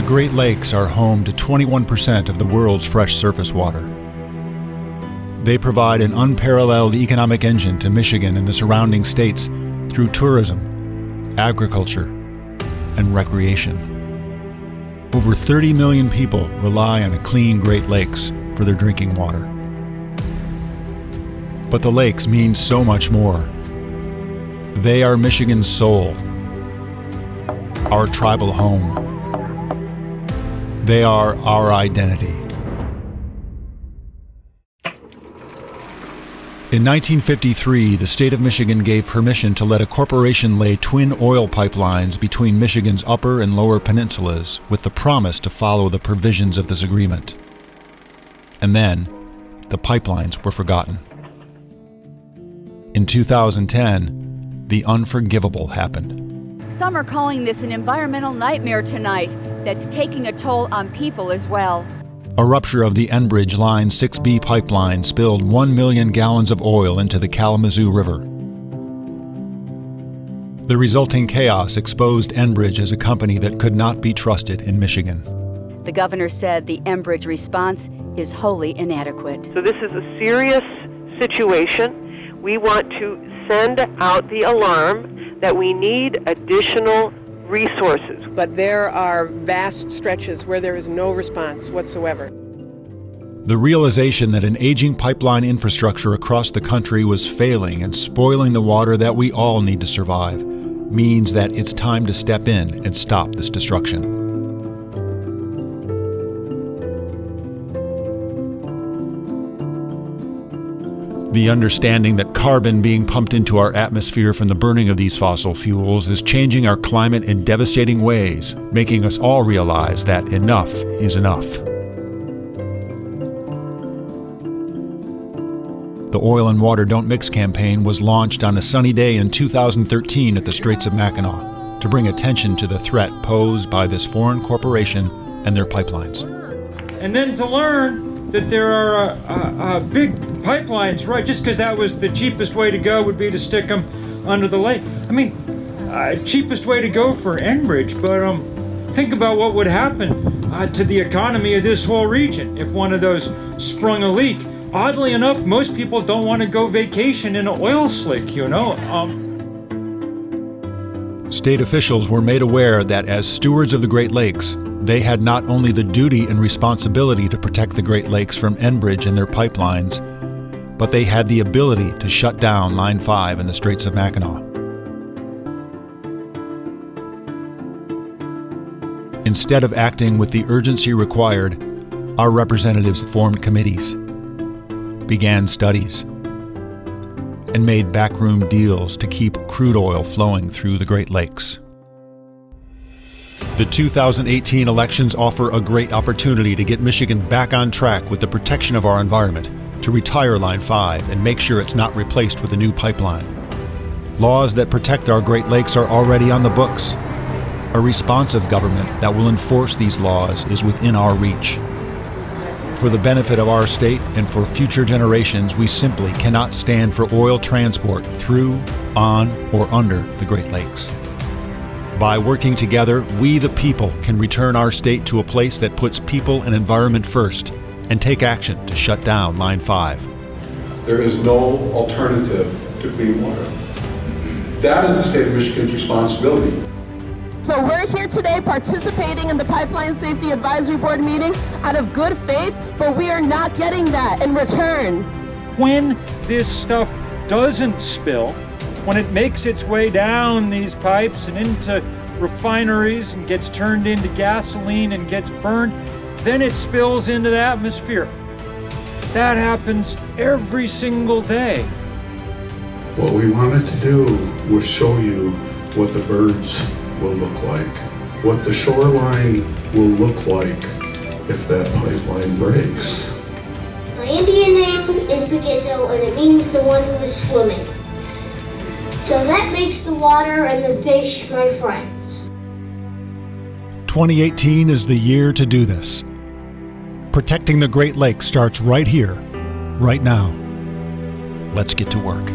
The Great Lakes are home to 21% of the world's fresh surface water. They provide an unparalleled economic engine to Michigan and the surrounding states through tourism, agriculture, and recreation. Over 30 million people rely on a clean Great Lakes for their drinking water. But the lakes mean so much more. They are Michigan's soul, our tribal home. They are our identity. In 1953, the state of Michigan gave permission to let a corporation lay twin oil pipelines between Michigan's upper and lower peninsulas with the promise to follow the provisions of this agreement. And then, the pipelines were forgotten. In 2010, the unforgivable happened. Some are calling this an environmental nightmare tonight that's taking a toll on people as well. A rupture of the Enbridge Line 6B pipeline spilled 1 million gallons of oil into the Kalamazoo River. The resulting chaos exposed Enbridge as a company that could not be trusted in Michigan. The governor said the Enbridge response is wholly inadequate. So this is a serious situation. We want to send out the alarm that we need additional resources. But there are vast stretches where there is no response whatsoever. The realization that an aging pipeline infrastructure across the country was failing and spoiling the water that we all need to survive means that it's time to step in and stop this destruction. The understanding that carbon being pumped into our atmosphere from the burning of these fossil fuels is changing our climate in devastating ways, making us all realize that enough is enough. The Oil and Water Don't Mix campaign was launched on a sunny day in 2013 at the Straits of Mackinac to bring attention to the threat posed by this foreign corporation and their pipelines. And then to learn that there are big pipelines, right? Just because that was the cheapest way to go would be to stick them under the lake. I mean, cheapest way to go for Enbridge, but think about what would happen to the economy of this whole region if one of those sprung a leak. Oddly enough, most people don't want to go vacation in an oil slick, you know? State officials were made aware that as stewards of the Great Lakes, they had not only the duty and responsibility to protect the Great Lakes from Enbridge and their pipelines, but they had the ability to shut down Line 5 in the Straits of Mackinac. Instead of acting with the urgency required, our representatives formed committees, began studies, and made backroom deals to keep crude oil flowing through the Great Lakes. The 2018 elections offer a great opportunity to get Michigan back on track with the protection of our environment, to retire Line 5 and make sure it's not replaced with a new pipeline. Laws that protect our Great Lakes are already on the books. A responsive government that will enforce these laws is within our reach. For the benefit of our state and for future generations, we simply cannot stand for oil transport through, on, or under the Great Lakes. By working together, we the people can return our state to a place that puts people and environment first and take action to shut down Line 5. There is no alternative to clean water. That is the state of Michigan's responsibility. So we're here today participating in the Pipeline Safety Advisory Board meeting out of good faith, but we are not getting that in return. When this stuff doesn't spill, when it makes its way down these pipes and into refineries and gets turned into gasoline and gets burned, then it spills into the atmosphere. That happens every single day. What we wanted to do was show you what the birds will look like, what the shoreline will look like if that pipeline breaks. My Indian name is Picasso, and it means the one who is swimming. So that makes the water and the fish my friends. 2018 is the year to do this. Protecting the Great Lakes starts right here, right now. Let's get to work.